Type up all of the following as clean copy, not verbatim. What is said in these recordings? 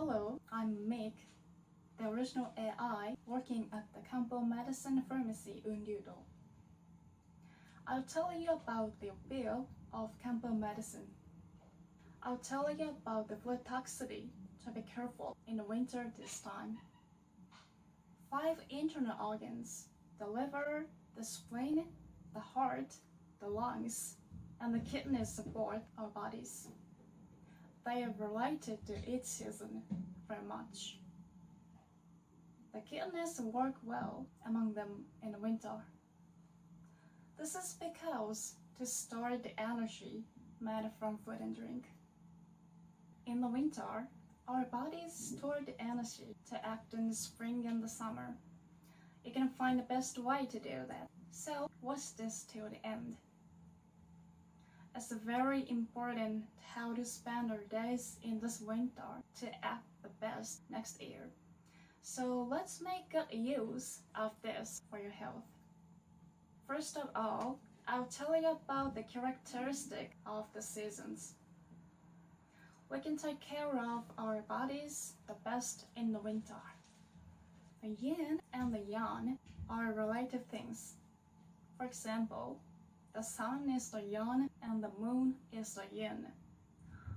Hello, I'm Mick, the original AI working at the Campo Medicine Pharmacy Untitled. I'll tell you about the appeal of Campo Medicine. I'll tell you about the flu toxicity to be careful in the winter this time. 5 internal organs: the liver, the spleen, the heart, the lungs, and the kidneys support our bodies. They are related to each season very much. The kidneys work well among them in the winter. This is because to store the energy made from food and drink. In the winter, our bodies store the energy to act in the spring and the summer. You can find the best way to do that, so watch this till the end. It's very important how to spend our days in this winter to act the best next year. So let's make good use of this for your health. First of all, I'll tell you about the characteristic of the seasons. We can take care of our bodies the best in the winter. The yin and the yang are related things. For example, the sun is the yang and the moon is the yin.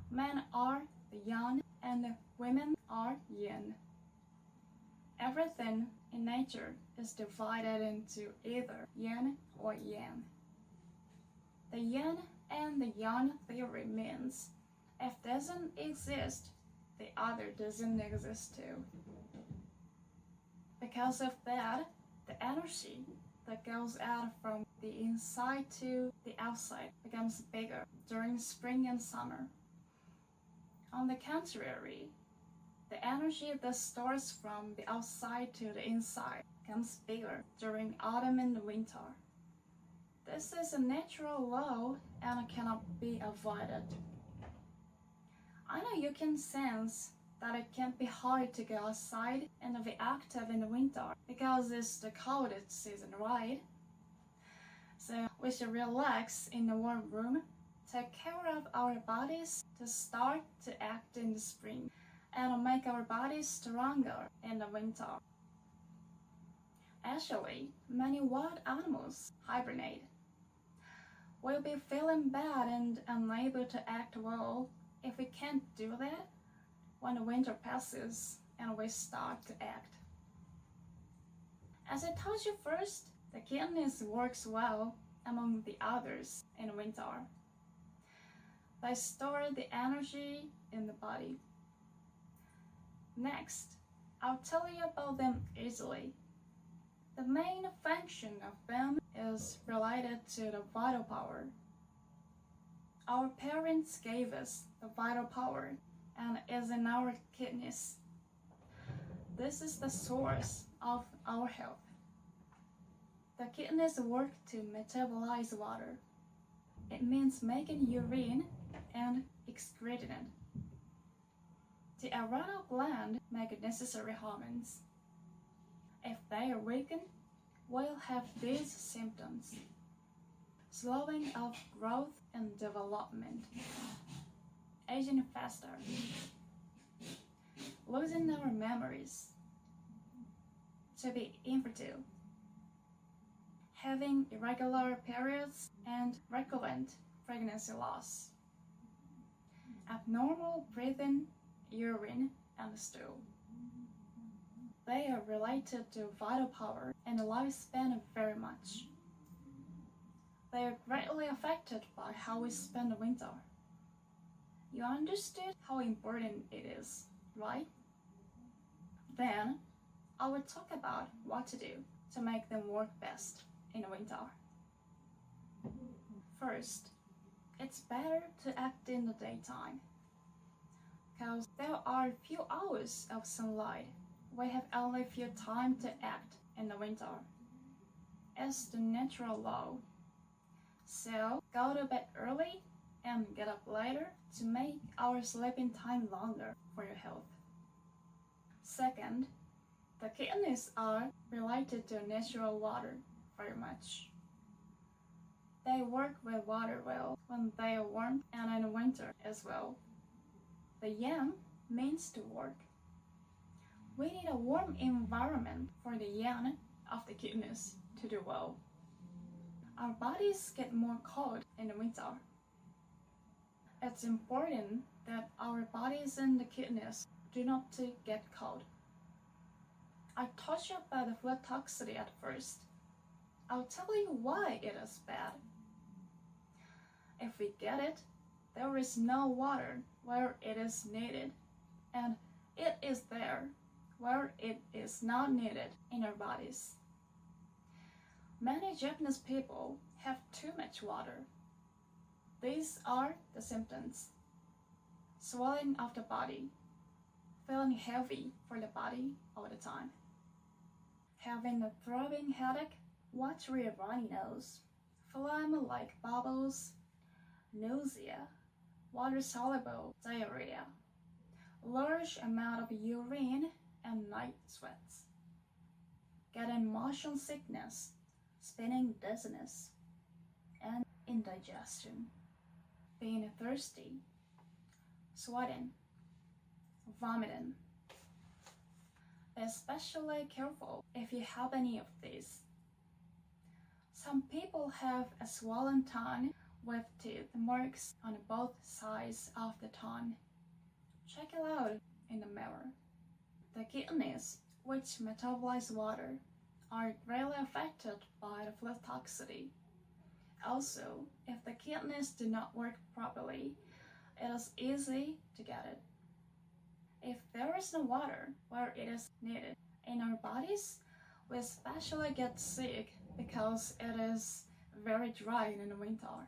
Men are the yang and women are yin. Everything in nature is divided into either yin or yang. The yin and the yang theory means if doesn't exist, the other doesn't exist too. Because of that, the energy that goes out from the inside to the outside becomes bigger during spring and summer. On the contrary, the energy that stores from the outside to the inside becomes bigger during autumn and winter. This is a natural law and cannot be avoided. I know you can sense that it can be hard to go outside and be active in the winter because it's the coldest season, right? So we should relax in a warm room, take care of our bodies to start to act in the spring, and make our bodies stronger in the winter. Actually, many wild animals hibernate. We'll be feeling bad and unable to act well if we can't do that when the winter passes and we start to act. As I told you first, the kidneys works well among the others in winter. They store the energy in the body. Next, I'll tell you about them easily. The main function of them is related to the vital power. Our parents gave us the vital power and is in our kidneys. This is the source of our health. The kidneys work to metabolize water. It means making urine and excreting it. The adrenal gland make necessary hormones. If they are weakened, we'll have these symptoms: slowing of growth and development, aging faster, losing our memories, to be infertile, having irregular periods and recurrent pregnancy loss, abnormal breathing, urine, and stool. They are related to vital power and lifespan very much. They are greatly affected by how we spend the winter. You understood how important it is, right? Then, I will talk about what to do to make them work best in the winter. First, it's better to act in the daytime, because there are few hours of sunlight. We have only few time to act in the winter. It's the natural law. So go to bed early and get up later to make our sleeping time longer for your health. Second, the kidneys are related to natural water very much. They work with water well when they are warm and in winter as well. The yang means to work. We need a warm environment for the yang of the kidneys to do well. Our bodies get more cold in the winter. It's important that our bodies and the kidneys do not get cold. I told you about the flu toxicity at first. I'll tell you why it is bad. If we get it, there is no water where it is needed, and it is there where it is not needed in our bodies. Many Japanese people have too much water. These are the symptoms: swelling of the body, feeling heavy for the body all the time, having a throbbing headache, watery runny nose, phlegm like bubbles, nausea, water-soluble diarrhea, large amount of urine and night sweats, getting motion sickness, spinning dizziness, and indigestion, being thirsty, sweating, vomiting. Be especially careful if you have any of these. Some people have a swollen tongue with teeth marks on both sides of the tongue. Check it out in the mirror. The kidneys, which metabolize water, are greatly affected by the flu toxicity. Also, if the kidneys do not work properly, it is easy to get it. If there is no water where it is needed in our bodies, we especially get sick because it is very dry in the winter.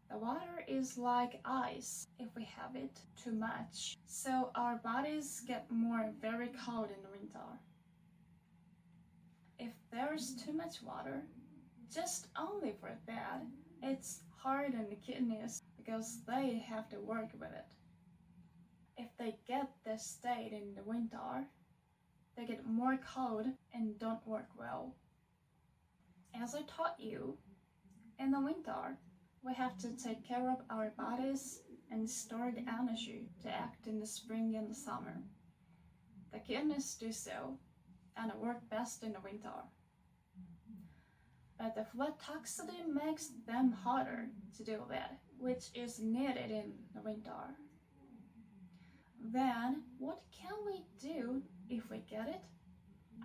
The water is like ice if we have it too much, so our bodies get very cold in the winter. If there is too much water, just only for that, it's hard on the kidneys because they have to work with it. If they get this state in the winter, they get more cold and don't work well. As I taught you, in the winter, we have to take care of our bodies and store the energy to act in the spring and the summer. The kidneys do so, and work best in the winter. But the flu toxicity makes them harder to do that, which is needed in the winter. Then, what can we do if we get it?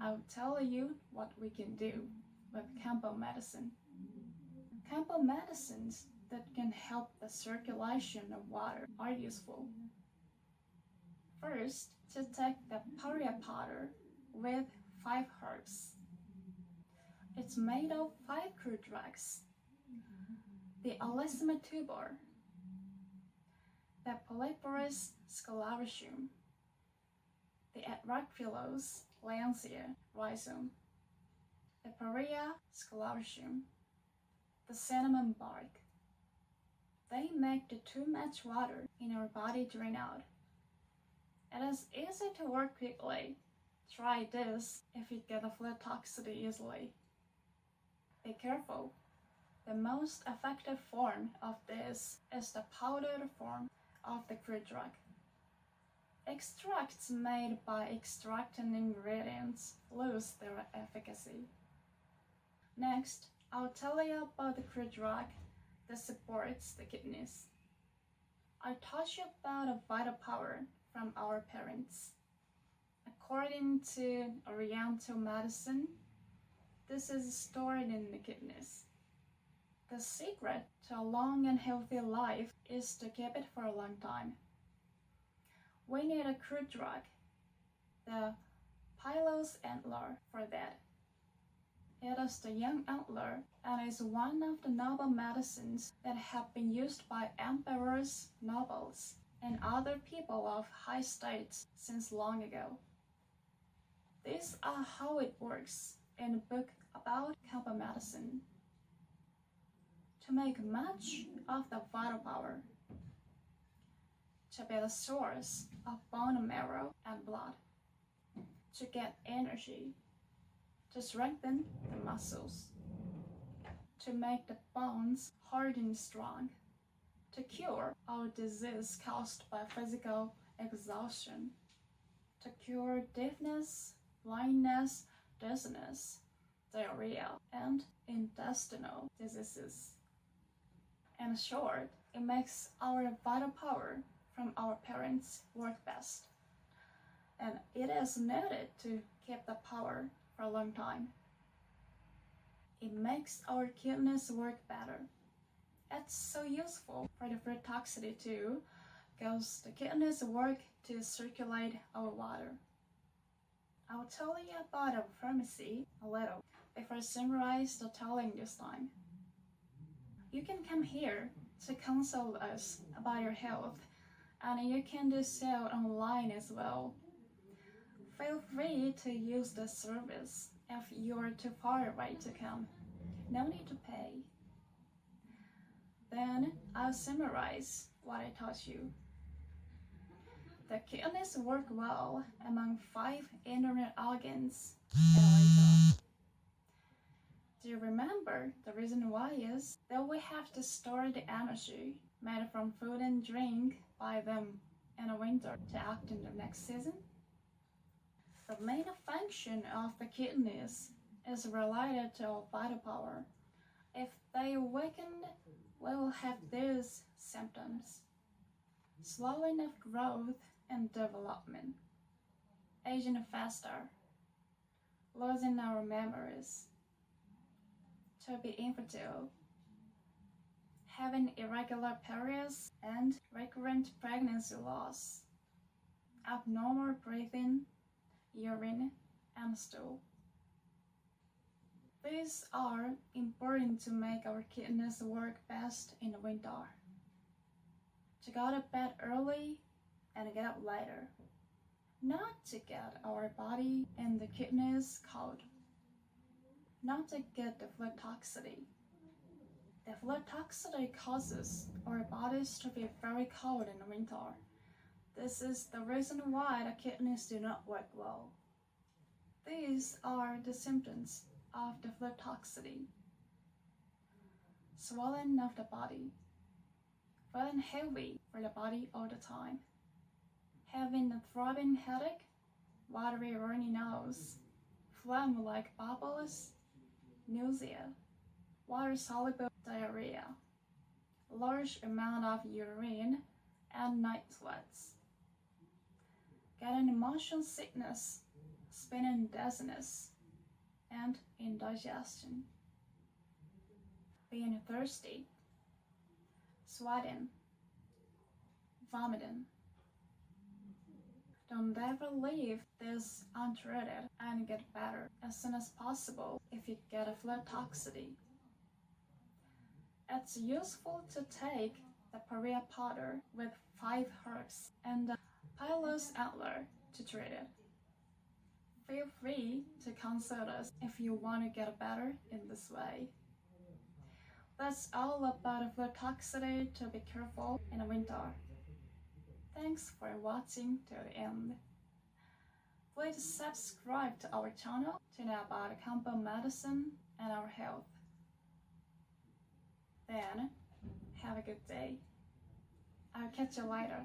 I'll tell you what we can do with Kampo medicine. Kampo medicines that can help the circulation of water are useful. First, to take the paria powder with 5 herbs. It's made of 5 crude drugs: the Alessima tuber, the Polyporus scolarisum, the Atractylose lancea rhizome, the Paria scolarisum, the cinnamon bark. They make the too much water in our body drain out. It is easy to work quickly. Try this if you get a flu toxicity easily. Be careful. The most effective form of this is the powdered form of the crude drug. Extracts made by extracting ingredients lose their efficacy. Next, I'll tell you about the crude drug that supports the kidneys. I taught you about a vital power from our parents. According to Oriental medicine, this is stored in the kidneys. The secret to a long and healthy life is to keep it for a long time. We need a crude drug, the pilose antler, for that. It is the young antler and is one of the noble medicines that have been used by emperors, nobles, and other people of high states since long ago. These are how it works in the book about Kampo medicine. To make much of the vital power, to be the source of bone marrow and blood, to get energy, to strengthen the muscles, to make the bones hard and strong, to cure all disease caused by physical exhaustion, to cure deafness, blindness, dizziness, diarrhea, and intestinal diseases. In short, it makes our vital power from our parents work best, and it is needed to keep the power for a long time. It makes our kidneys work better. It's so useful for the flu toxicity too, because the kidneys work to circulate our water. I'll tell you about our pharmacy a little before I summarize the telling this time. You can come here to consult us about your health, and you can do so online as well. Feel free to use the service if you're too far away to come. No need to pay. Then I'll summarize what I taught you. The kidneys work well among 5 internal organs in our body. Do you remember the reason why is that we have to store the energy made from food and drink by them in the winter to act in the next season? The main function of the kidneys is related to our vital power. If they weaken, we will have these symptoms: slowing of growth and development, aging faster, losing our memories, to be infertile, having irregular periods and recurrent pregnancy loss, abnormal breathing, urine, and stool. These are important to make our kidneys work best in the winter. To go to bed early and get up later. Not to get our body and the kidneys cold. Not to get the flu toxicity. The flu toxicity causes our bodies to be very cold in the winter. This is the reason why the kidneys do not work well. These are the symptoms of the flu toxicity: swelling of the body, feeling heavy for the body all the time, having a throbbing headache, watery runny nose, phlegm-like bubbles, nausea, water-soluble diarrhea, large amount of urine, and night sweats, getting motion sickness, spinning dizziness, and indigestion, being thirsty, sweating, vomiting. Don't ever leave this untreated and get better as soon as possible if you get a flu toxicity. It's useful to take the Paria powder with 5 herbs and the pilot's antler to treat it. Feel free to consult us if you want to get better in this way. That's all about flu toxicity. To be careful in the winter. Thanks for watching to the end. Please subscribe to our channel to know about compound medicine and our health. Then, have a good day. I'll catch you later.